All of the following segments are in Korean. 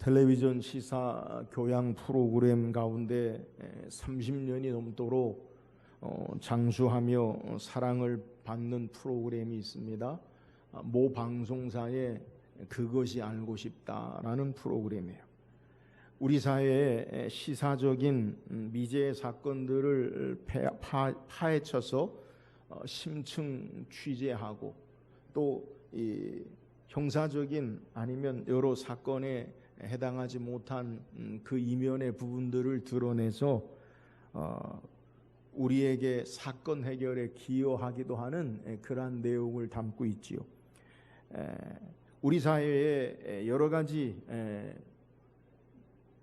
텔레비전 시사 교양 프로그램 가운데 30년이 넘도록 장수하며 사랑을 받는 프로그램이 있습니다. 모 방송사의 그것이 알고 싶다라는 프로그램이에요. 우리 사회의 시사적인 미제 사건들을 파헤쳐서 심층 취재하고 또 이 형사적인 아니면 여러 사건에 해당하지 못한 그 이면의 부분들을 드러내서 우리에게 사건 해결에 기여하기도 하는 그러한 내용을 담고 있지요. 우리 사회에 여러 가지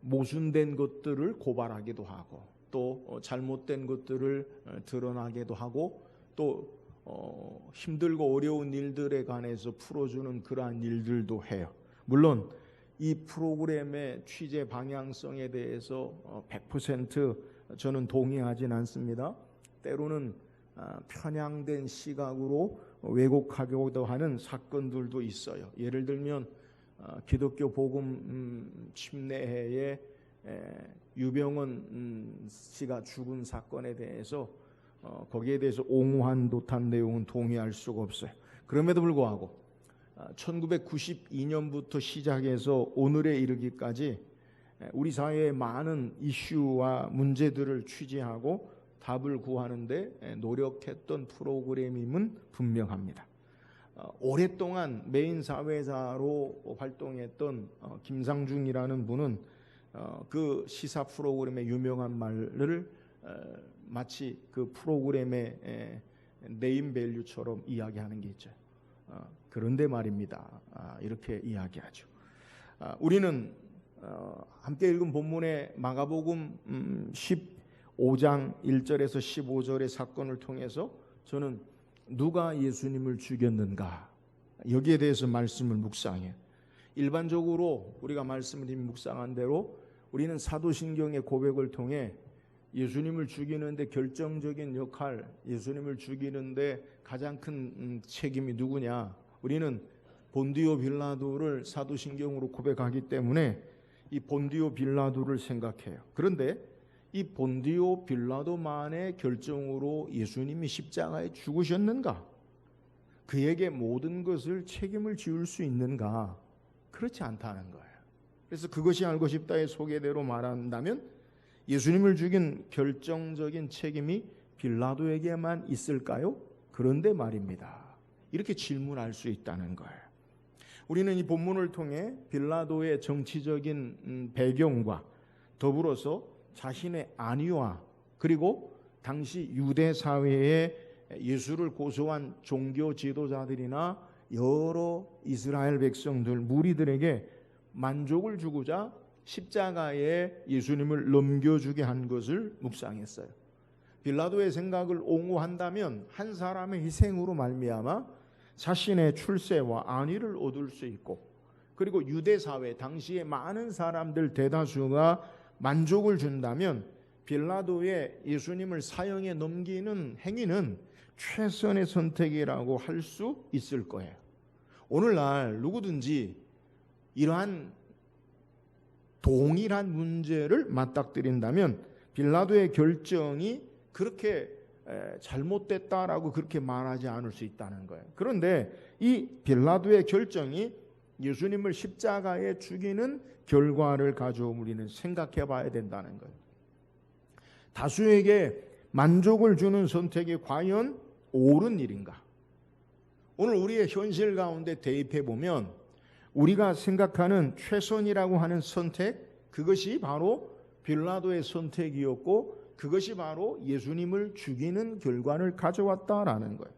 모순된 것들을 고발하기도 하고 또 잘못된 것들을 드러나기도 하고 또 힘들고 어려운 일들에 관해서 풀어주는 그러한 일들도 해요. 물론 이 프로그램의 취재 방향성에 대해서 100% 저는 동의하진 않습니다. 때로는 편향된 시각으로 왜곡하기도 하는 사건들도 있어요. 예를 들면 기독교 복음 침례회에 유병헌 씨가 죽은 사건에 대해서 거기에 대해서 옹호한 듯한 내용은 동의할 수가 없어요. 그럼에도 불구하고 1992년부터 시작해서 오늘에 이르기까지 우리 사회의 많은 이슈와 문제들을 취재하고 답을 구하는데 노력했던 프로그램임은 분명합니다. 오랫동안 메인 사회자로 활동했던 김상중이라는 분은 그 시사 프로그램의 유명한 말을 마치 그 프로그램의 네임 밸류처럼 이야기하는 게 있죠. 그런데 말입니다. 이렇게 이야기하죠. 우리는 함께 읽은 본문의 마가복음 15장 1절에서 15절의 사건을 통해서 저는 누가 예수님을 죽였는가 여기에 대해서 말씀을 묵상해요. 일반적으로 우리가 말씀을 묵상한 대로 우리는 사도신경의 고백을 통해 예수님을 죽이는데 결정적인 역할, 예수님을 죽이는데 가장 큰 책임이 누구냐? 우리는 본디오 빌라도를 사도신경으로 고백하기 때문에 이 본디오 빌라도를 생각해요. 그런데 이 본디오 빌라도만의 결정으로 예수님이 십자가에 죽으셨는가? 그에게 모든 것을 책임을 지울 수 있는가? 그렇지 않다는 거예요. 그래서 그것이 알고 싶다의 소개대로 말한다면 예수님을 죽인 결정적인 책임이 빌라도에게만 있을까요? 그런데 말입니다. 이렇게 질문할 수 있다는 거예요. 우리는 이 본문을 통해 빌라도의 정치적인 배경과 더불어서 자신의 안위와 그리고 당시 유대 사회에 예수를 고소한 종교 지도자들이나 여러 이스라엘 백성들 무리들에게 만족을 주고자 십자가에 예수님을 넘겨주게 한 것을 묵상했어요. 빌라도의 생각을 옹호한다면 한 사람의 희생으로 말미암아 자신의 출세와 안위를 얻을 수 있고 그리고 유대 사회 당시에 많은 사람들 대다수가 만족을 준다면 빌라도의 예수님을 사형에 넘기는 행위는 최선의 선택이라고 할 수 있을 거예요. 오늘날 누구든지 이러한 동일한 문제를 맞닥뜨린다면 빌라도의 결정이 그렇게 잘못됐다라고 그렇게 말하지 않을 수 있다는 거예요. 그런데 이 빌라도의 결정이 예수님을 십자가에 죽이는 결과를 가져오면 우리는 생각해 봐야 된다는 거예요. 다수에게 만족을 주는 선택이 과연 옳은 일인가? 오늘 우리의 현실 가운데 대입해 보면 우리가 생각하는 최선이라고 하는 선택, 그것이 바로 빌라도의 선택이었고 그것이 바로 예수님을 죽이는 결과를 가져왔다라는 거예요.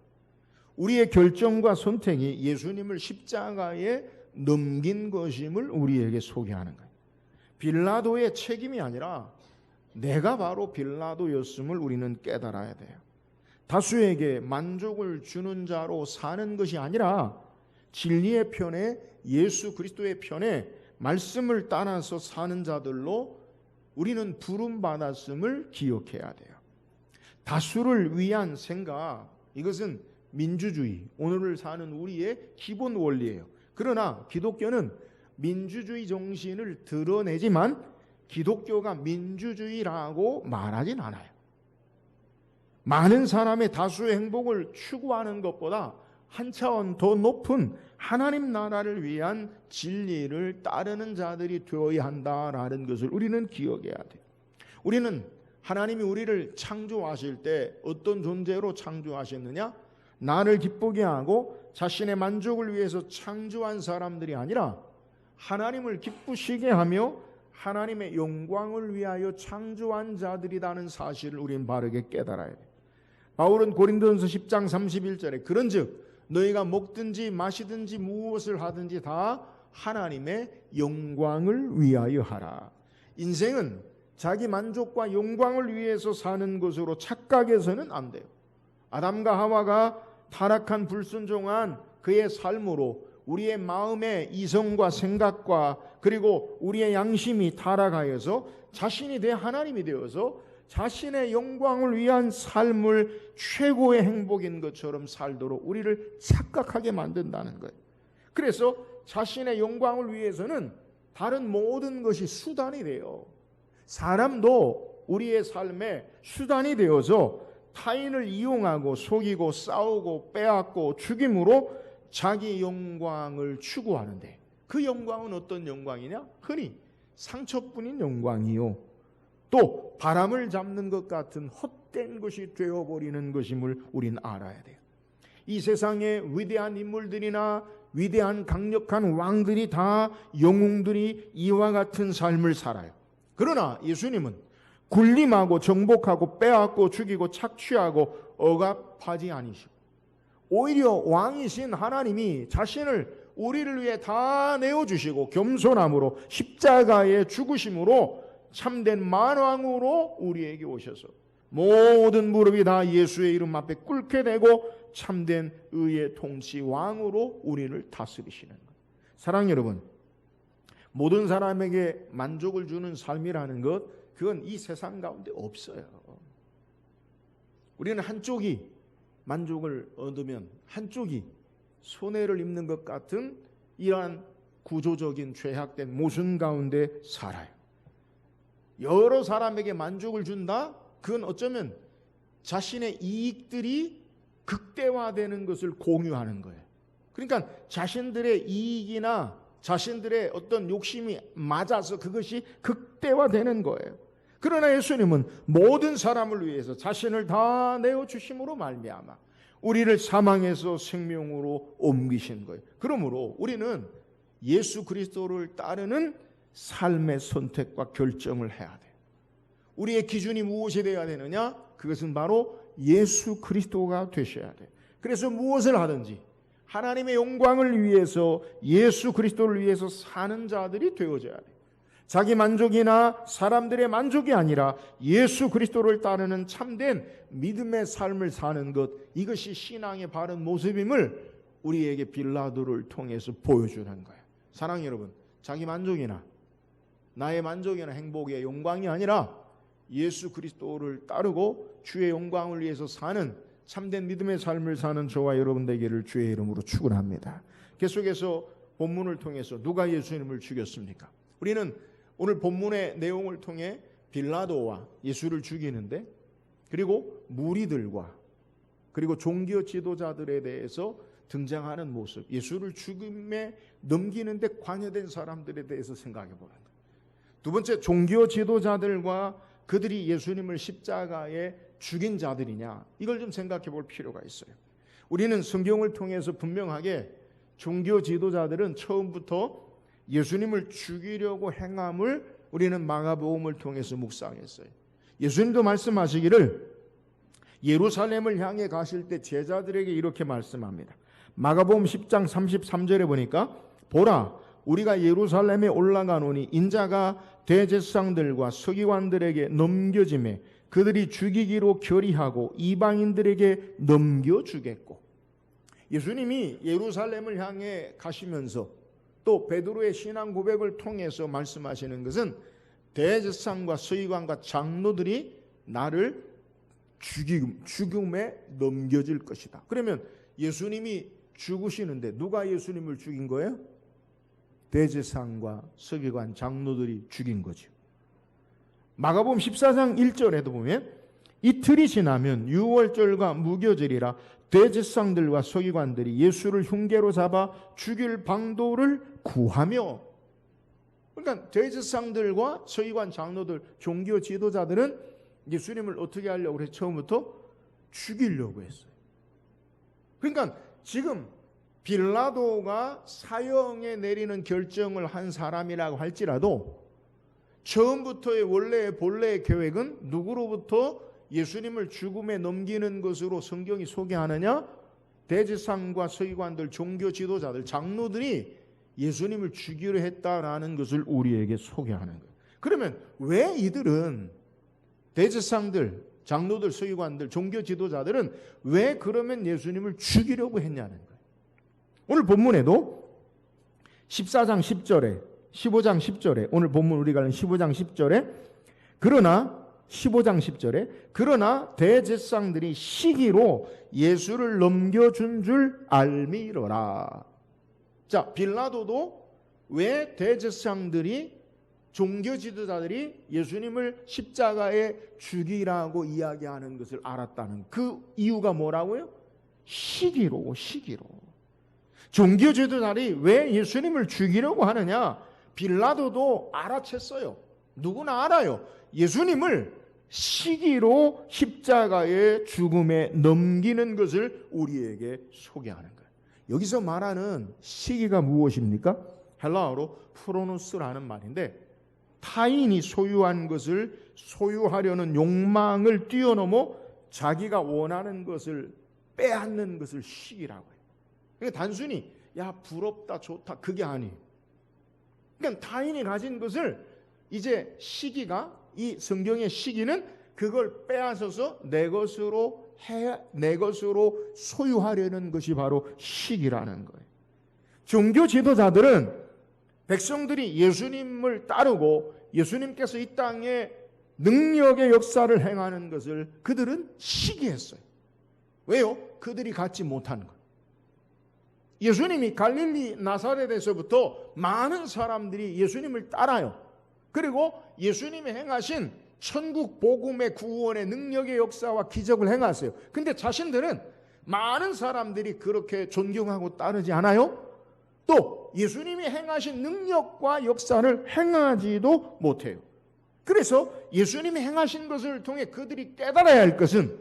우리의 결정과 선택이 예수님을 십자가에 넘긴 것임을 우리에게 소개하는 거예요. 빌라도의 책임이 아니라 내가 바로 빌라도였음을 우리는 깨달아야 돼요. 다수에게 만족을 주는 자로 사는 것이 아니라 진리의 편에 예수 그리스도의 편에 말씀을 따라서 사는 자들로 우리는 부름받았음을 기억해야 돼요. 다수를 위한 생각, 이것은 민주주의, 오늘을 사는 우리의 기본 원리예요. 그러나 기독교는 민주주의 정신을 드러내지만 기독교가 민주주의라고 말하진 않아요. 많은 사람의 다수의 행복을 추구하는 것보다 한 차원 더 높은 하나님 나라를 위한 진리를 따르는 자들이 되어야 한다라는 것을 우리는 기억해야 돼요. 우리는 하나님이 우리를 창조하실 때 어떤 존재로 창조하셨느냐? 나를 기쁘게 하고 자신의 만족을 위해서 창조한 사람들이 아니라 하나님을 기쁘시게 하며 하나님의 영광을 위하여 창조한 자들이라는 사실을 우리는 바르게 깨달아야 돼요. 바울은 고린도전서 10장 31절에 그런즉 너희가 먹든지 마시든지 무엇을 하든지 다 하나님의 영광을 위하여 하라. 인생은 자기 만족과 영광을 위해서 사는 것으로 착각해서는 안 돼요. 아담과 하와가 타락한 불순종한 그의 삶으로 우리의 마음의 이성과 생각과 그리고 우리의 양심이 타락하여서 자신이 내 하나님이 되어서 자신의 영광을 위한 삶을 최고의 행복인 것처럼 살도록 우리를 착각하게 만든다는 거예요. 그래서 자신의 영광을 위해서는 다른 모든 것이 수단이 돼요. 사람도 우리의 삶에 수단이 되어서 타인을 이용하고 속이고 싸우고 빼앗고 죽임으로 자기 영광을 추구하는데 그 영광은 어떤 영광이냐? 흔히 상처뿐인 영광이요. 또 바람을 잡는 것 같은 헛된 것이 되어버리는 것임을 우리는 알아야 돼요. 이 세상에 위대한 인물들이나 위대한 강력한 왕들이 다 영웅들이 이와 같은 삶을 살아요. 그러나 예수님은 군림하고 정복하고 빼앗고 죽이고 착취하고 억압하지 않으시고 오히려 왕이신 하나님이 자신을 우리를 위해 다 내어주시고 겸손함으로 십자가에 죽으심으로 참된 만왕으로 우리에게 오셔서 모든 무릎이 다 예수의 이름 앞에 꿇게 되고 참된 의의 통치 왕으로 우리를 다스리시는 것. 사랑하는 여러분, 모든 사람에게 만족을 주는 삶이라는 것 그건 이 세상 가운데 없어요. 우리는 한쪽이 만족을 얻으면 한쪽이 손해를 입는 것 같은 이러한 구조적인 죄악된 모순 가운데 살아요. 여러 사람에게 만족을 준다? 그건 어쩌면 자신의 이익들이 극대화되는 것을 공유하는 거예요. 그러니까 자신들의 이익이나 자신들의 어떤 욕심이 맞아서 그것이 극대화되는 거예요. 그러나 예수님은 모든 사람을 위해서 자신을 다 내어주심으로 말미암아 우리를 사망에서 생명으로 옮기신 거예요. 그러므로 우리는 예수 그리스도를 따르는 삶의 선택과 결정을 해야 돼요. 우리의 기준이 무엇이 되어야 되느냐? 그것은 바로 예수 그리스도가 되셔야 돼요. 그래서 무엇을 하든지 하나님의 영광을 위해서 예수 그리스도를 위해서 사는 자들이 되어져야 돼요. 자기 만족이나 사람들의 만족이 아니라 예수 그리스도를 따르는 참된 믿음의 삶을 사는 것, 이것이 신앙의 바른 모습임을 우리에게 빌라도를 통해서 보여주는 거예요. 사랑하는 여러분, 자기 만족이나 나의 만족이나 행복의 영광이 아니라 예수 그리스도를 따르고 주의 영광을 위해서 사는 참된 믿음의 삶을 사는 저와 여러분 되기를 주의 이름으로 축원합니다. 계속해서 본문을 통해서 누가 예수님을 죽였습니까? 우리는 오늘 본문의 내용을 통해 빌라도와 예수를 죽이는데 그리고 무리들과 그리고 종교 지도자들에 대해서 등장하는 모습, 예수를 죽임에 넘기는데 관여된 사람들에 대해서 생각해 보는 거예요. 두 번째, 종교 지도자들과 그들이 예수님을 십자가에 죽인 자들이냐, 이걸 좀 생각해 볼 필요가 있어요. 우리는 성경을 통해서 분명하게 종교 지도자들은 처음부터 예수님을 죽이려고 행함을 우리는 마가복음을 통해서 묵상했어요. 예수님도 말씀하시기를 예루살렘을 향해 가실 때 제자들에게 이렇게 말씀합니다. 마가복음 10장 33절에 보니까 보라, 우리가 예루살렘에 올라가노니 인자가 대제사장들과 서기관들에게 넘겨짐에 그들이 죽이기로 결의하고 이방인들에게 넘겨주겠고. 예수님이 예루살렘을 향해 가시면서 또 베드로의 신앙 고백을 통해서 말씀하시는 것은 대제사장과 서기관과 장로들이 나를 죽음에 넘겨질 것이다. 그러면 예수님이 죽으시는데 누가 예수님을 죽인 거예요? 대제사장과 서기관 장로들이 죽인 거죠. 마가복음 14장 1절에도 보면 이틀이 지나면 유월절과 무교절이라 대제사장들과 서기관들이 예수를 흉계로 잡아 죽일 방도를 구하며, 그러니까 대제사장들과 서기관 장로들, 종교 지도자들은 예수님을 어떻게 하려고 해서 처음부터 죽이려고 했어요. 그러니까 지금 빌라도가 사형에 내리는 결정을 한 사람이라고 할지라도 처음부터의 원래의 본래의 계획은 누구로부터 예수님을 죽음에 넘기는 것으로 성경이 소개하느냐? 대제사장과 서기관들, 종교 지도자들, 장로들이 예수님을 죽이려 했다라는 것을 우리에게 소개하는 거예요. 그러면 왜 이들은, 대제사장들, 장로들, 서기관들, 종교 지도자들은 왜 그러면 예수님을 죽이려고 했냐는 거예요. 오늘 본문에도 14장 10절에 15장 10절에 오늘 본문 우리가 읽은 15장 10절에 그러나 15장 10절에 그러나 대제사장들이 시기로 예수를 넘겨준 줄 알미러라. 자, 빌라도도 왜 대제사장들이, 종교 지도자들이 예수님을 십자가에 죽이라고 이야기하는 것을 알았다는 그 이유가 뭐라고요? 시기로. 종교 지도자들이 왜 예수님을 죽이려고 하느냐? 빌라도도 알아챘어요. 누구나 알아요. 예수님을 시기로 십자가의 죽음에 넘기는 것을 우리에게 소개하는 거예요. 여기서 말하는 시기가 무엇입니까? 헬라어로 프로노스라는 말인데, 타인이 소유한 것을 소유하려는 욕망을 뛰어넘어 자기가 원하는 것을 빼앗는 것을 시기라고 해요. 그러니까 단순히 야 부럽다 좋다 그게 아니에요. 그러니까 타인이 가진 것을 이제 시기가, 이 성경의 시기는 그걸 빼앗아서 내 것으로 소유하려는 것이 바로 시기라는 거예요. 종교 지도자들은 백성들이 예수님을 따르고 예수님께서 이 땅에 능력의 역사를 행하는 것을 그들은 시기했어요. 왜요? 그들이 갖지 못한 것. 예수님이 갈릴리 나사렛에서부터 많은 사람들이 예수님을 따라요. 그리고 예수님이 행하신 천국 복음의 구원의 능력의 역사와 기적을 행하세요. 근데 자신들은 많은 사람들이 그렇게 존경하고 따르지 않아요. 또 예수님이 행하신 능력과 역사를 행하지도 못해요. 그래서 예수님이 행하신 것을 통해 그들이 깨달아야 할 것은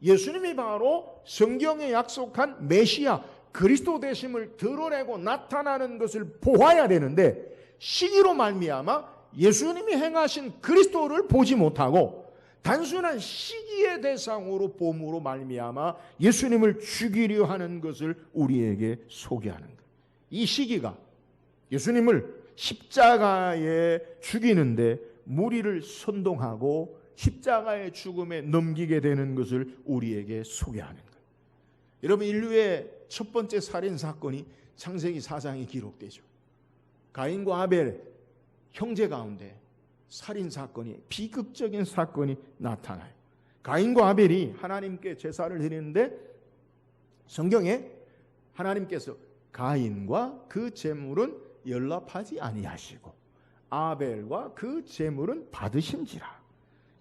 예수님이 바로 성경에 약속한 메시아 그리스도 되심을 드러내고 나타나는 것을 보아야 되는데, 시기로 말미암아 예수님이 행하신 그리스도를 보지 못하고 단순한 시기의 대상으로 봄으로 말미암아 예수님을 죽이려 하는 것을 우리에게 소개하는 거예요. 이 시기가 예수님을 십자가에 죽이는데 무리를 선동하고 십자가의 죽음에 넘기게 되는 것을 우리에게 소개하는 거예요. 여러분, 인류의 첫 번째 살인 사건이 창세기 4장에 기록되죠. 가인과 아벨 형제 가운데 살인 사건이, 비극적인 사건이 나타나요. 가인과 아벨이 하나님께 제사를 드리는데 성경에 하나님께서 가인과 그 제물은 연락하지 아니하시고 아벨과 그 제물은 받으신지라.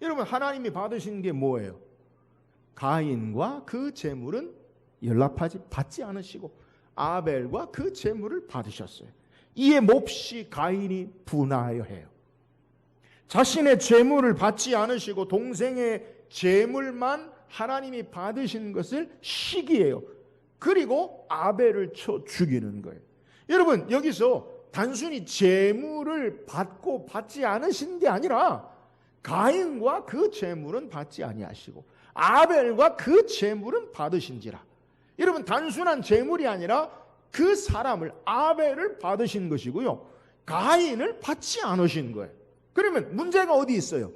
여러분, 하나님이 받으신 게 뭐예요? 가인과 그 제물은 받지 않으시고 아벨과 그 제물을 받으셨어요. 이에 몹시 가인이 분하여 해요. 자신의 제물을 받지 않으시고 동생의 제물만 하나님이 받으신 것을 시기해요. 그리고 아벨을 쳐 죽이는 거예요. 여러분, 여기서 단순히 제물을 받고 받지 않으신 게 아니라 가인과 그 제물은 받지 아니하시고 아벨과 그 제물은 받으신지라. 여러분, 단순한 제물이 아니라 그 사람을, 아벨을 받으신 것이고요, 가인을 받지 않으신 거예요. 그러면 문제가 어디 있어요?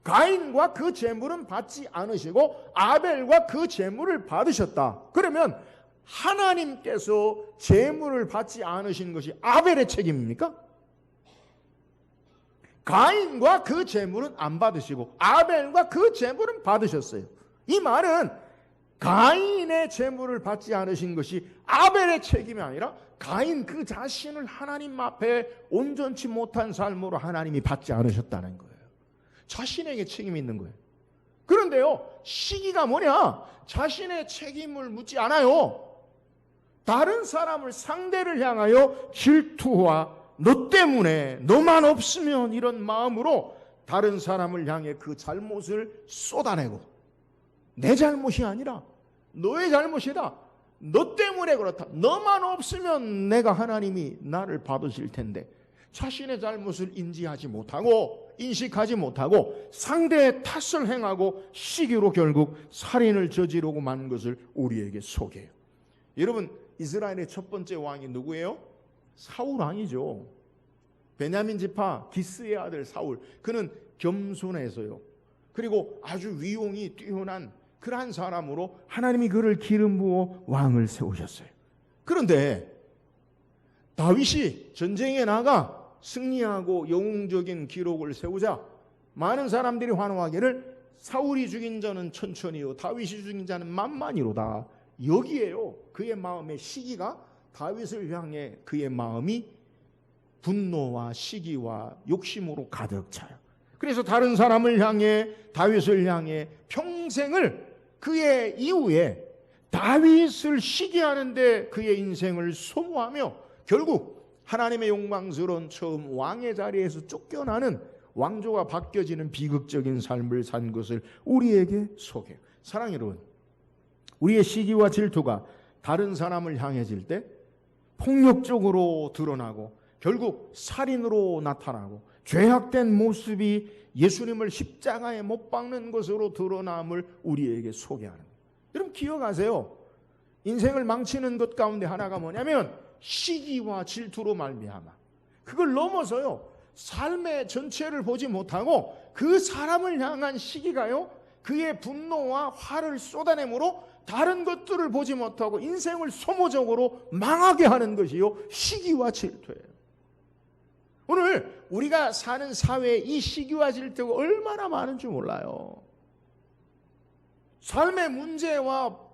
가인과 그 제물은 받지 않으시고 아벨과 그 제물을 받으셨다. 그러면 하나님께서 제물을 받지 않으신 것이 아벨의 책임입니까? 가인과 그 제물은 안 받으시고 아벨과 그 제물은 받으셨어요. 이 말은 가인의 제물을 받지 않으신 것이 아벨의 책임이 아니라 가인 그 자신을 하나님 앞에 온전치 못한 삶으로 하나님이 받지 않으셨다는 거예요. 자신에게 책임이 있는 거예요. 그런데요, 시기가 뭐냐? 자신의 책임을 묻지 않아요. 다른 사람을, 상대를 향하여 질투와 너 때문에, 너만 없으면, 이런 마음으로 다른 사람을 향해 그 잘못을 쏟아내고, 내 잘못이 아니라 너의 잘못이다, 너 때문에 그렇다, 너만 없으면 내가, 하나님이 나를 받으실 텐데, 자신의 잘못을 인지하지 못하고 인식하지 못하고 상대의 탓을 행하고 시기로 결국 살인을 저지르고 만 것을 우리에게 소개해요. 여러분, 이스라엘의 첫 번째 왕이 누구예요? 사울 왕이죠. 베냐민 지파 기스의 아들 사울. 그는 겸손해서요, 그리고 아주 위용이 뛰어난 그러한 사람으로 하나님이 그를 기름 부어 왕을 세우셨어요. 그런데 다윗이 전쟁에 나가 승리하고 영웅적인 기록을 세우자 많은 사람들이 환호하기를 사울이 죽인 자는 천천히요 다윗이 죽인 자는 만만히로다. 여기에요, 그의 마음의 시기가, 다윗을 향해 그의 마음이 분노와 시기와 욕심으로 가득 차요. 그래서 다른 사람을 향해, 다윗을 향해 평생을, 그의 이후에 다윗을 시기하는데 그의 인생을 소모하며 결국 하나님의 욕망스러운 처음 왕의 자리에서 쫓겨나는, 왕조가 바뀌어지는 비극적인 삶을 산 것을 우리에게 소개해요. 사랑하는 여러분, 우리의 시기와 질투가 다른 사람을 향해질 때 폭력적으로 드러나고 결국 살인으로 나타나고 죄악된 모습이 예수님을 십자가에 못 박는 것으로 드러남을 우리에게 소개하는 거예요. 여러분 기억하세요. 인생을 망치는 것 가운데 하나가 뭐냐면 시기와 질투로 말미암아 그걸 넘어서요, 삶의 전체를 보지 못하고 그 사람을 향한 시기가요, 그의 분노와 화를 쏟아내므로 다른 것들을 보지 못하고 인생을 소모적으로 망하게 하는 것이요, 시기와 질투예요. 오늘 우리가 사는 사회에 이 시기와 질투가 얼마나 많은지 몰라요. 삶의 문제와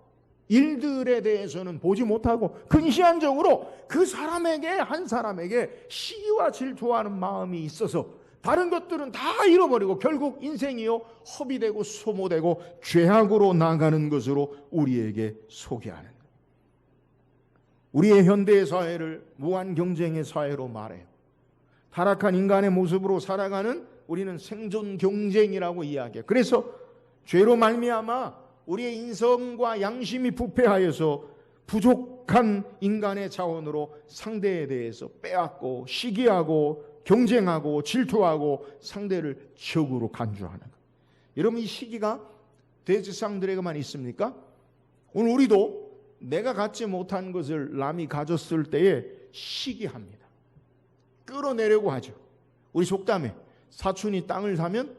일들에 대해서는 보지 못하고 근시안적으로 그 사람에게, 한 사람에게 시기와 질투하는 마음이 있어서 다른 것들은 다 잃어버리고 결국 인생이요 허비되고 소모되고 죄악으로 나가는 것으로 우리에게 소개하는 거예요. 우리의 현대의 사회를 무한 경쟁의 사회로 말해요. 타락한 인간의 모습으로 살아가는 우리는 생존 경쟁이라고 이야기해요. 그래서 죄로 말미암아 우리의 인성과 양심이 부패하여서 부족한 인간의 자원으로 상대에 대해서 빼앗고 시기하고 경쟁하고 질투하고 상대를 적으로 간주하는 것. 여러분, 이 시기가 대지상들에게만 있습니까? 오늘 우리도 내가 갖지 못한 것을 남이 가졌을 때에 시기합니다. 끌어내려고 하죠. 우리 속담에 사촌이 땅을 사면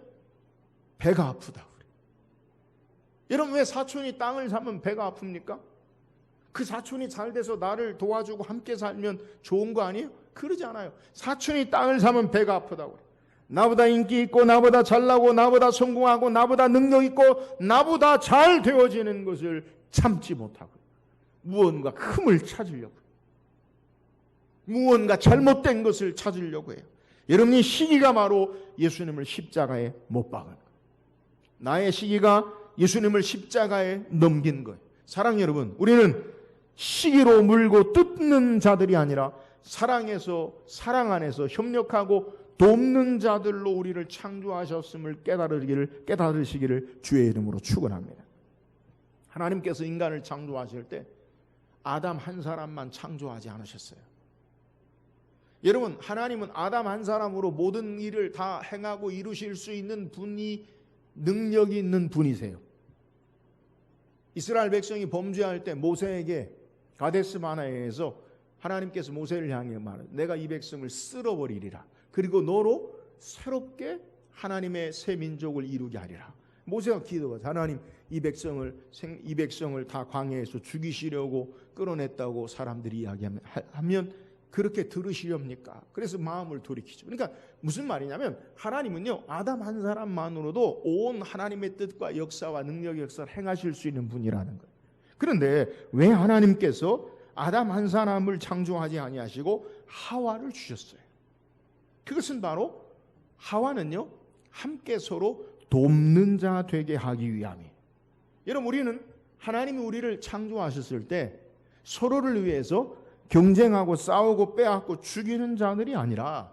배가 아프다. 여러분, 왜 사촌이 땅을 사면 배가 아픕니까? 그 사촌이 잘 돼서 나를 도와주고 함께 살면 좋은 거 아니에요? 그러지 않아요. 사촌이 땅을 사면 배가 아프다고. 나보다 인기 있고 나보다 잘나고 나보다 성공하고 나보다 능력 있고 나보다 잘 되어지는 것을 참지 못하고 무언가 흠을 찾으려고, 무언가 잘못된 것을 찾으려고 해요. 여러분이 시기가 바로 예수님을 십자가에 못 박은 거예요. 나의 시기가 예수님을 십자가에 넘긴 거예요. 사랑 여러분, 우리는 시기로 물고 뜯는 자들이 아니라 사랑 안에서 협력하고 돕는 자들로 우리를 창조하셨음을 깨달으시기를 주의 이름으로 축원합니다. 하나님께서 인간을 창조하실 때 아담 한 사람만 창조하지 않으셨어요. 여러분, 하나님은 아담 한 사람으로 모든 일을 다 행하고 이루실 수 있는 분이, 능력이 있는 분이세요. 이스라엘 백성이 범죄할 때 모세에게 가데스 바네아에서 하나님께서 모세를 향해 말해, 내가 이 백성을 쓸어버리리라. 그리고 너로 새롭게 하나님의 새 민족을 이루게 하리라. 모세가 기도하자, 하나님 이 백성을 다 광야에서 죽이시려고 끌어냈다고 사람들이 이야기하면 그렇게 들으시렵니까? 그래서 마음을 돌이키죠. 그러니까 무슨 말이냐면 하나님은요, 아담 한 사람만으로도 온 하나님의 뜻과 역사와 능력의 역사를 행하실 수 있는 분이라는 거예요. 그런데 왜 하나님께서 아담 한 사람을 창조하지 아니하시고 하와를 주셨어요? 그것은 바로 하와는요, 함께 서로 돕는 자 되게 하기 위함이에요. 여러분, 우리는 하나님이 우리를 창조하셨을 때 서로를 위해서 경쟁하고 싸우고 빼앗고 죽이는 자들이 아니라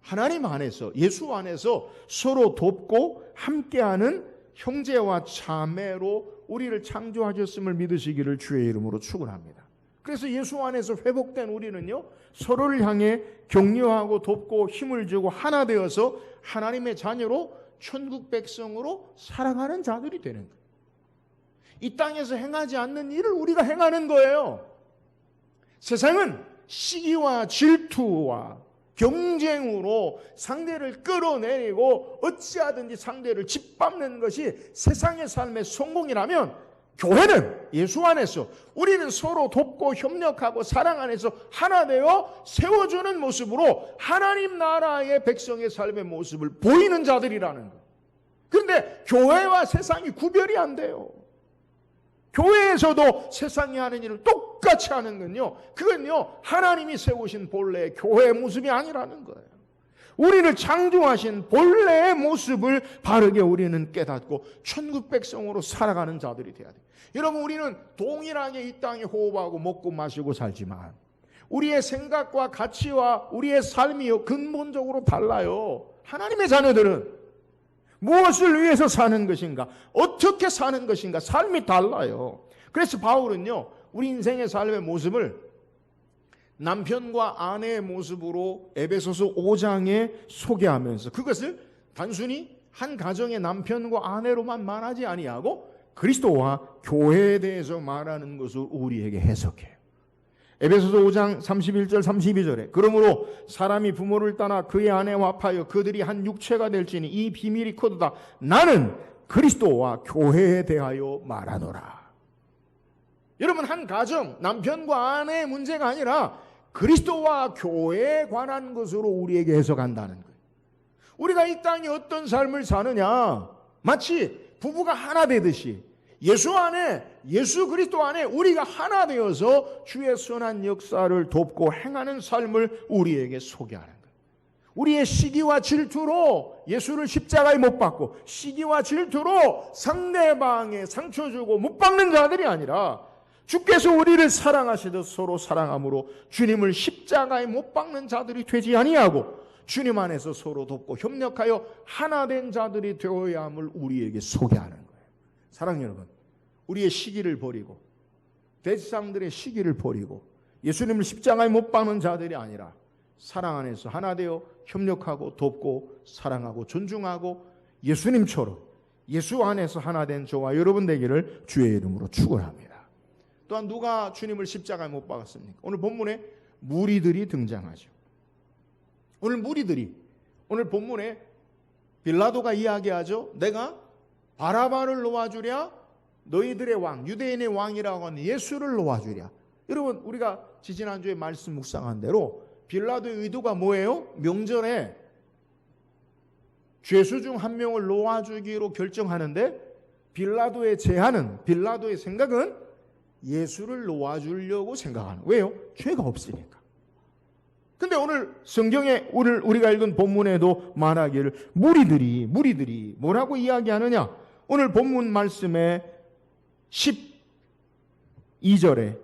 하나님 안에서, 예수 안에서 서로 돕고 함께하는 형제와 자매로 우리를 창조하셨음을 믿으시기를 주의 이름으로 축원합니다. 그래서 예수 안에서 회복된 우리는요, 서로를 향해 격려하고 돕고 힘을 주고 하나 되어서 하나님의 자녀로 천국 백성으로 살아가는 자들이 되는 거예요. 이 땅에서 행하지 않는 일을 우리가 행하는 거예요. 세상은 시기와 질투와 경쟁으로 상대를 끌어내리고 어찌하든지 상대를 짓밟는 것이 세상의 삶의 성공이라면, 교회는 예수 안에서 우리는 서로 돕고 협력하고 사랑 안에서 하나 되어 세워주는 모습으로 하나님 나라의 백성의 삶의 모습을 보이는 자들이라는 거예요. 그런데 교회와 세상이 구별이 안 돼요. 교회에서도 세상이 하는 일을 똑같이 하는 건요, 그건요 하나님이 세우신 본래의 교회의 모습이 아니라는 거예요. 우리를 창조하신 본래의 모습을 바르게 우리는 깨닫고 천국 백성으로 살아가는 자들이 돼야 돼요. 여러분, 우리는 동일하게 이 땅에 호흡하고 먹고 마시고 살지만 우리의 생각과 가치와 우리의 삶이요 근본적으로 달라요. 하나님의 자녀들은 무엇을 위해서 사는 것인가, 어떻게 사는 것인가, 삶이 달라요. 그래서 바울은요, 우리 인생의 삶의 모습을 남편과 아내의 모습으로 에베소서 5장에 소개하면서 그것을 단순히 한 가정의 남편과 아내로만 말하지 아니하고 그리스도와 교회에 대해서 말하는 것을 우리에게 해석해요. 에베소서 5장 31절 32절에 그러므로 사람이 부모를 떠나 그의 아내와 합하여 그들이 한 육체가 될지니 이 비밀이 크도다. 나는 그리스도와 교회에 대하여 말하노라. 여러분, 한 가정 남편과 아내의 문제가 아니라 그리스도와 교회에 관한 것으로 우리에게 해석한다는 거예요. 우리가 이 땅에 어떤 삶을 사느냐, 마치 부부가 하나 되듯이 예수 안에, 예수 그리스도 안에 우리가 하나 되어서 주의 선한 역사를 돕고 행하는 삶을 우리에게 소개하는 거예요. 우리의 시기와 질투로 예수를 십자가에 못 박고 시기와 질투로 상대방에 상처 주고 못 박는 자들이 아니라 주께서 우리를 사랑하시듯 서로 사랑함으로 주님을 십자가에 못 박는 자들이 되지 아니하고 주님 안에서 서로 돕고 협력하여 하나 된 자들이 되어야 함을 우리에게 소개하는 거예요. 사랑 여러분, 우리의 시기를 버리고 대지상들의 시기를 버리고 예수님을 십자가에 못 박는 자들이 아니라 사랑 안에서 하나 되어 협력하고 돕고 사랑하고 존중하고 예수님처럼 예수 안에서 하나 된 저와 여러분 되기를 주의 이름으로 축원합니다. 또한 누가 주님을 십자가에 못 박았습니까? 오늘 본문에 무리들이 등장하죠. 오늘 본문에 빌라도가 이야기하죠. 내가 바라바를 놓아주랴, 너희들의 왕, 유대인의 왕이라고 하는 예수를 놓아주랴. 여러분, 우리가 지지난주에 말씀 묵상한 대로 빌라도의 의도가 뭐예요? 명절에 죄수 중 한 명을 놓아주기로 결정하는데 빌라도의 제안은, 빌라도의 생각은 예수를 놓아주려고 생각하는. 왜요? 죄가 없으니까. 근데 오늘 성경에 우리가 읽은 본문에도 말하기를 무리들이 뭐라고 이야기하느냐? 오늘 본문 말씀에 12절에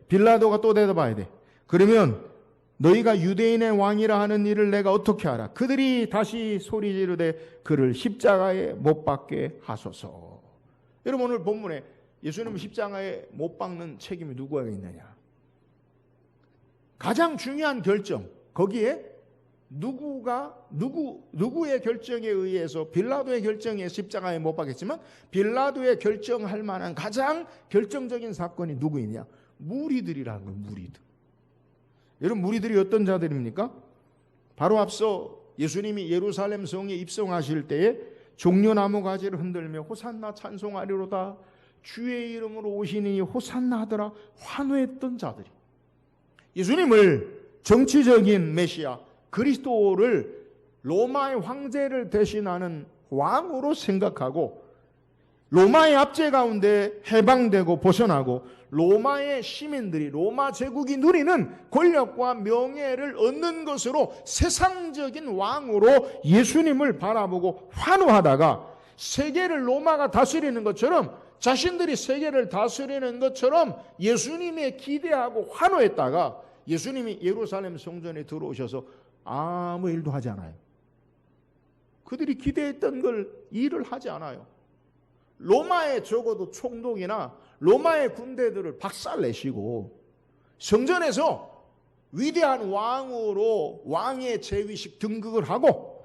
빌라도가 또 대답해야 돼. 그러면 너희가 유대인의 왕이라 하는 일을 내가 어떻게 알아? 그들이 다시 소리 지르되 그를 십자가에 못 박게 하소서. 여러분, 오늘 본문에 예수님을 십자가에 못 박는 책임이 누구에게 있느냐? 가장 중요한 결정, 거기에 누구의 결정에 의해서 빌라도의 결정에 십자가에 못 박겠지만 빌라도의 결정할 만한 가장 결정적인 사건이 누구이냐? 무리들이라는 거예요. 무리들. 여러분, 무리들이 어떤 자들입니까? 바로 앞서 예수님이 예루살렘 성에 입성하실 때에 종려나무 가지를 흔들며 호산나 찬송하리로다, 주의 이름으로 오시니 호산나 하더라 환호했던 자들이, 예수님을 정치적인 메시아 그리스도를 로마의 황제를 대신하는 왕으로 생각하고 로마의 압제 가운데 해방되고 벗어나고 로마의 시민들이, 로마 제국이 누리는 권력과 명예를 얻는 것으로 세상적인 왕으로 예수님을 바라보고 환호하다가 세계를 로마가 다스리는 것처럼, 자신들이 세계를 다스리는 것처럼 예수님에 기대하고 환호했다가 예수님이 예루살렘 성전에 들어오셔서 아무 일도 하지 않아요. 그들이 기대했던 걸 일을 하지 않아요. 로마에 적어도 총독이나 로마의 군대들을 박살내시고 성전에서 위대한 왕으로 왕의 제위식 등극을 하고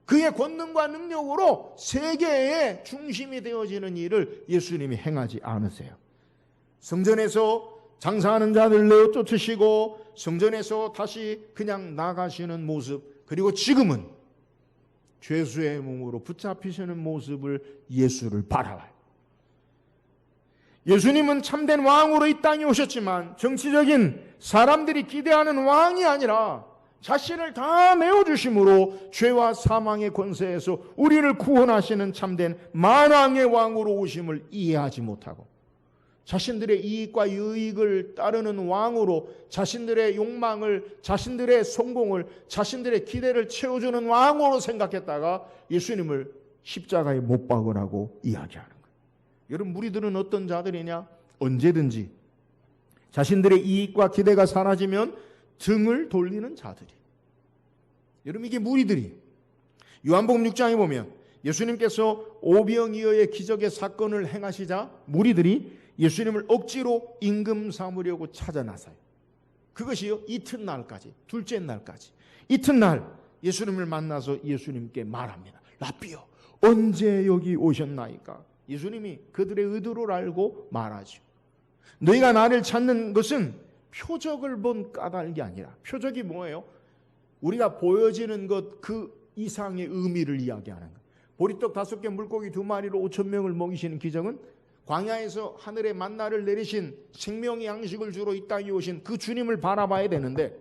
그의 권능과 능력으로 세계의 중심이 되어지는 일을 예수님이 행하지 않으세요. 성전에서 장사하는 자들 내어 쫓으시고 성전에서 다시 그냥 나가시는 모습, 그리고 지금은 죄수의 몸으로 붙잡히시는 모습을 예수를 바라봐요. 예수님은 참된 왕으로 이 땅에 오셨지만 정치적인 사람들이 기대하는 왕이 아니라 자신을 다 내어주심으로 죄와 사망의 권세에서 우리를 구원하시는 참된 만왕의 왕으로 오심을 이해하지 못하고 자신들의 이익과 유익을 따르는 왕으로 자신들의 욕망을, 자신들의 성공을, 자신들의 기대를 채워주는 왕으로 생각했다가 예수님을 십자가에 못 박으라고 이야기하는 거예요. 여러분, 무리들은 어떤 자들이냐? 언제든지 자신들의 이익과 기대가 사라지면 등을 돌리는 자들이. 여러분, 이게 무리들이. 요한복음 6장에 보면 예수님께서 오병이어의 기적의 사건을 행하시자 무리들이 예수님을 억지로 임금 삼으려고 찾아 나서요. 그것이요, 이튿날까지, 둘째 날까지. 이튿날 예수님을 만나서 예수님께 말합니다. 라삐요, 언제 여기 오셨나이까? 예수님이 그들의 의도를 알고 말하죠. 너희가 나를 찾는 것은 표적을 본 까닭이 아니라, 표적이 뭐예요? 우리가 보여지는 것 그 이상의 의미를 이야기하는 것. 보리떡 5개 물고기 2마리로 5,000명을 먹이시는 기적은 광야에서 하늘에 만나를 내리신 생명의 양식을 주러 이 땅에 오신 그 주님을 바라봐야 되는데,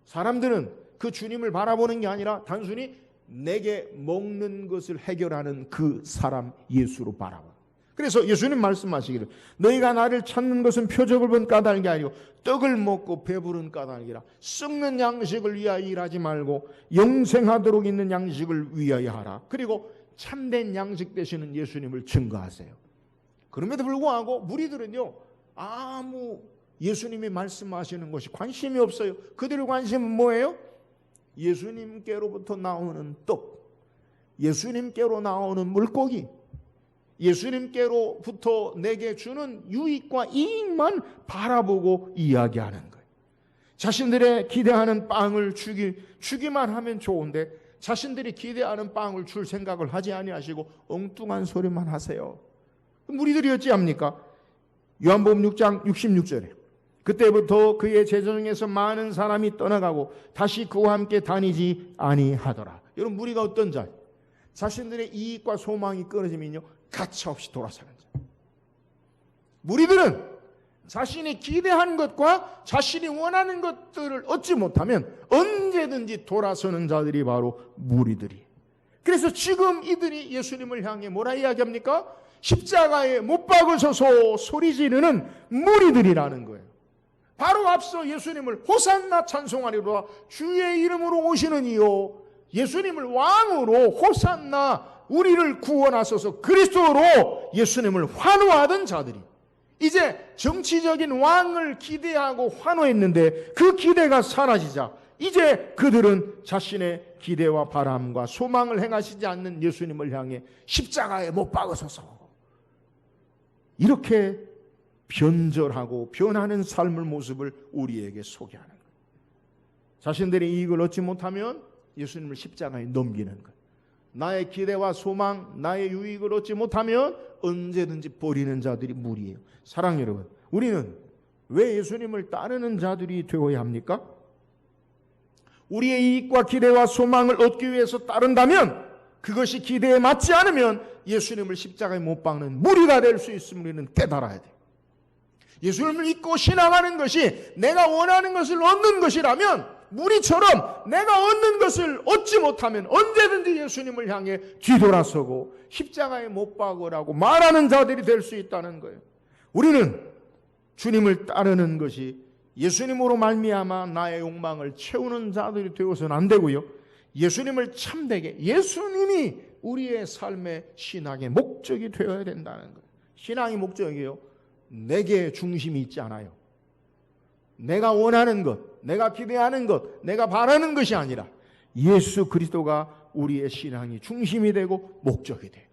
사람들은 그 주님을 바라보는 게 아니라 단순히 내게 먹는 것을 해결하는 그 사람 예수로 바라봐. 그래서 예수님 말씀하시기를 너희가 나를 찾는 것은 표적을 본 까닭이 아니고 떡을 먹고 배부른 까닭이라. 썩는 양식을 위하여 일하지 말고 영생하도록 있는 양식을 위하여 하라. 그리고 참된 양식 되시는 예수님을 증거하세요. 그럼에도 불구하고 무리들은요, 아무 예수님이 말씀하시는 것이 관심이 없어요. 그들의 관심은 뭐예요? 예수님께로부터 나오는 떡, 예수님께로 나오는 물고기, 예수님께로부터 내게 주는 유익과 이익만 바라보고 이야기하는 거예요. 자신들의 기대하는 빵을 주기만 하면 좋은데 자신들이 기대하는 빵을 줄 생각을 하지 아니하시고 엉뚱한 소리만 하세요. 무리들이 어찌합니까? 요한복음 6장 66절에 그때부터 그의 제자중에서 많은 사람이 떠나가고 다시 그와 함께 다니지 아니하더라. 여러분, 무리가 어떤 자? 자신들의 이익과 소망이 끊어지면요, 가차없이 돌아서는 자. 무리들은 자신이 기대한 것과 자신이 원하는 것들을 얻지 못하면 언제든지 돌아서는 자들이 바로 무리들이에요. 그래서 지금 이들이 예수님을 향해 뭐라 이야기합니까? 십자가에 못 박으셔서 소리 지르는 무리들이라는 거예요. 바로 앞서 예수님을 호산나 찬송하리로다 주의 이름으로 오시는 이요, 예수님을 왕으로 호산나 우리를 구원하소서 그리스도로 예수님을 환호하던 자들이 이제 정치적인 왕을 기대하고 환호했는데 그 기대가 사라지자 이제 그들은 자신의 기대와 바람과 소망을 행하시지 않는 예수님을 향해 십자가에 못 박으소서, 이렇게 변절하고 변하는 삶의 모습을 우리에게 소개하는 거예요. 자신들의 이익을 얻지 못하면 예수님을 십자가에 넘기는 거예요. 나의 기대와 소망, 나의 유익을 얻지 못하면 언제든지 버리는 자들이 무리예요. 사랑 여러분, 우리는 왜 예수님을 따르는 자들이 되어야 합니까? 우리의 이익과 기대와 소망을 얻기 위해서 따른다면, 그것이 기대에 맞지 않으면 예수님을 십자가에 못 박는 무리가 될 수 있음을 우리는 깨달아야 돼요. 예수님을 믿고 신앙하는 것이 내가 원하는 것을 얻는 것이라면 무리처럼 내가 얻는 것을 얻지 못하면 언제든지 예수님을 향해 뒤돌아서고 십자가에 못 박으라고 말하는 자들이 될 수 있다는 거예요. 우리는 주님을 따르는 것이 예수님으로 말미암아 나의 욕망을 채우는 자들이 되어서는 안 되고요. 예수님을 참되게, 예수님이 우리의 삶의 신앙의 목적이 되어야 된다는 거예요. 신앙의 목적이요, 내게 중심이 있지 않아요. 내가 원하는 것, 내가 기대하는 것, 내가 바라는 것이 아니라 예수 그리스도가 우리의 신앙이 중심이 되고 목적이 돼요.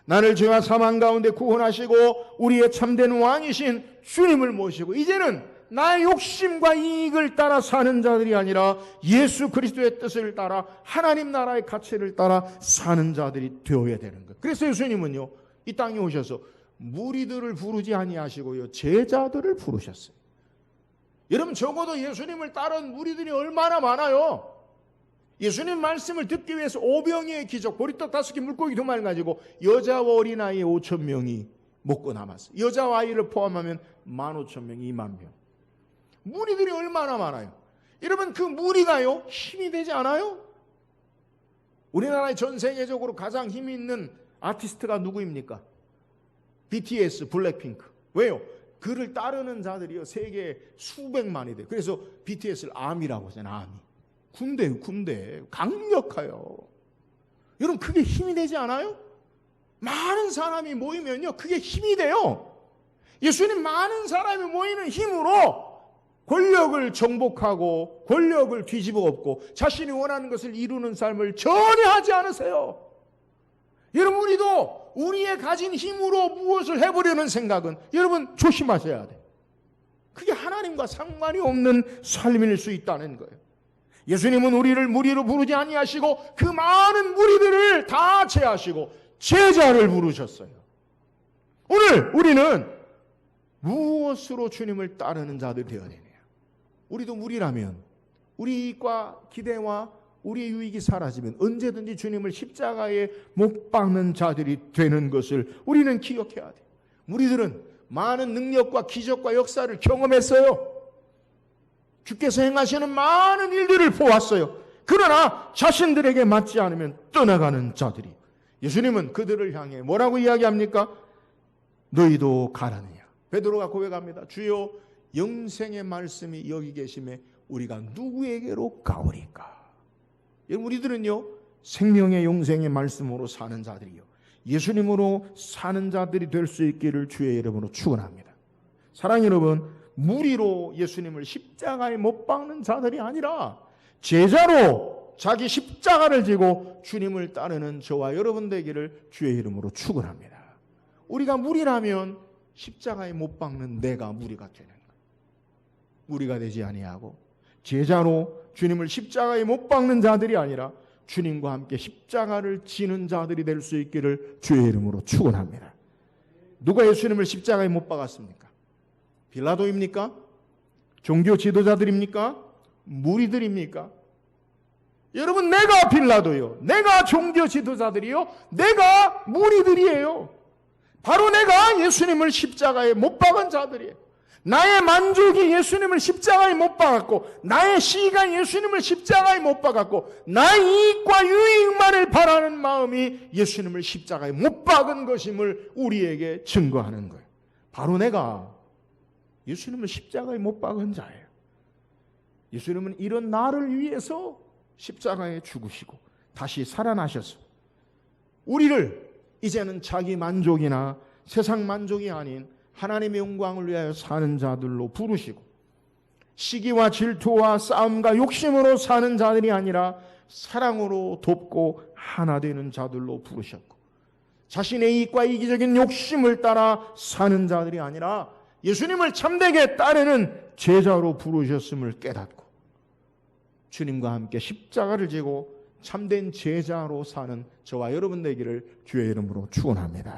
나를 죄와 사망 가운데 구원하시고 우리의 참된 왕이신 주님을 모시고 이제는 나의 욕심과 이익을 따라 사는 자들이 아니라 예수 그리스도의 뜻을 따라 하나님 나라의 가치를 따라 사는 자들이 되어야 되는 거예요. 그래서 예수님은요, 이 땅에 오셔서 무리들을 부르지 아니하시고요, 제자들을 부르셨어요. 여러분, 적어도 예수님을 따른 무리들이 얼마나 많아요. 예수님 말씀을 듣기 위해서 오병이의 기적, 보리떡 5개 물고기 2마리 가지고 여자와 어린아이 5,000명이 먹고 남았어요. 여자와 아이를 포함하면 15,000명, 2만 명. 무리들이 얼마나 많아요. 여러분, 그 무리가요, 힘이 되지 않아요? 우리나라에 전 세계적으로 가장 힘이 있는 아티스트가 누구입니까? BTS, 블랙핑크. 왜요? 그를 따르는 자들이요, 세계 수백만이 돼요. 그래서 BTS를 아미라고 하잖아요. 아미. 군대요, 군대. 강력해요. 여러분, 그게 힘이 되지 않아요? 많은 사람이 모이면요, 그게 힘이 돼요. 예수님 많은 사람이 모이는 힘으로 권력을 정복하고 권력을 뒤집어 엎고 자신이 원하는 것을 이루는 삶을 전혀 하지 않으세요. 여러분, 우리도 우리의 가진 힘으로 무엇을 해보려는 생각은 여러분 조심하셔야 돼요. 그게 하나님과 상관이 없는 삶일 수 있다는 거예요. 예수님은 우리를 무리로 부르지 아니하시고 그 많은 무리들을 다 제하시고 제자를 부르셨어요. 오늘 우리는 무엇으로 주님을 따르는 자들이 되어야 되냐? 우리도 무리라면 우리 이익과 기대와 우리의 유익이 사라지면 언제든지 주님을 십자가에 못 박는 자들이 되는 것을 우리는 기억해야 돼요. 무리들은 많은 능력과 기적과 역사를 경험했어요. 주께서 행하시는 많은 일들을 보았어요. 그러나 자신들에게 맞지 않으면 떠나가는 자들이, 예수님은 그들을 향해 뭐라고 이야기합니까? 너희도 가라느냐. 베드로가 고백합니다. 주여, 영생의 말씀이 여기 계심에 우리가 누구에게로 가오리까? 우리들은요, 생명의 영생의 말씀으로 사는 자들이요, 예수님으로 사는 자들이 될 수 있기를 주의 이름으로 축원합니다. 사랑하는 여러분, 무리로 예수님을 십자가에 못 박는 자들이 아니라 제자로 자기 십자가를 지고 주님을 따르는 저와 여러분 되기를 주의 이름으로 축원합니다. 우리가 무리라면 십자가에 못 박는 내가 무리가 되는 거예요. 무리가 되지 아니하고 제자로 주님을 십자가에 못 박는 자들이 아니라 주님과 함께 십자가를 지는 자들이 될 수 있기를 주의 이름으로 축원합니다. 누가 예수님을 십자가에 못 박았습니까? 빌라도입니까? 종교 지도자들입니까? 무리들입니까? 여러분, 내가 빌라도요, 내가 종교 지도자들이요, 내가 무리들이에요. 바로 내가 예수님을 십자가에 못 박은 자들이에요. 나의 만족이 예수님을 십자가에 못 박았고, 나의 시가 예수님을 십자가에 못 박았고, 나의 이익과 유익만을 바라는 마음이 예수님을 십자가에 못 박은 것임을 우리에게 증거하는 거예요. 바로 내가 예수님을 십자가에 못 박은 자예요. 예수님은 이런 나를 위해서 십자가에 죽으시고 다시 살아나셔서 우리를 이제는 자기 만족이나 세상 만족이 아닌 하나님의 영광을 위하여 사는 자들로 부르시고, 시기와 질투와 싸움과 욕심으로 사는 자들이 아니라 사랑으로 돕고 하나 되는 자들로 부르셨고, 자신의 이익과 이기적인 욕심을 따라 사는 자들이 아니라 예수님을 참되게 따르는 제자로 부르셨음을 깨닫고 주님과 함께 십자가를 지고 참된 제자로 사는 저와 여러분 되기를 주의 이름으로 축원합니다.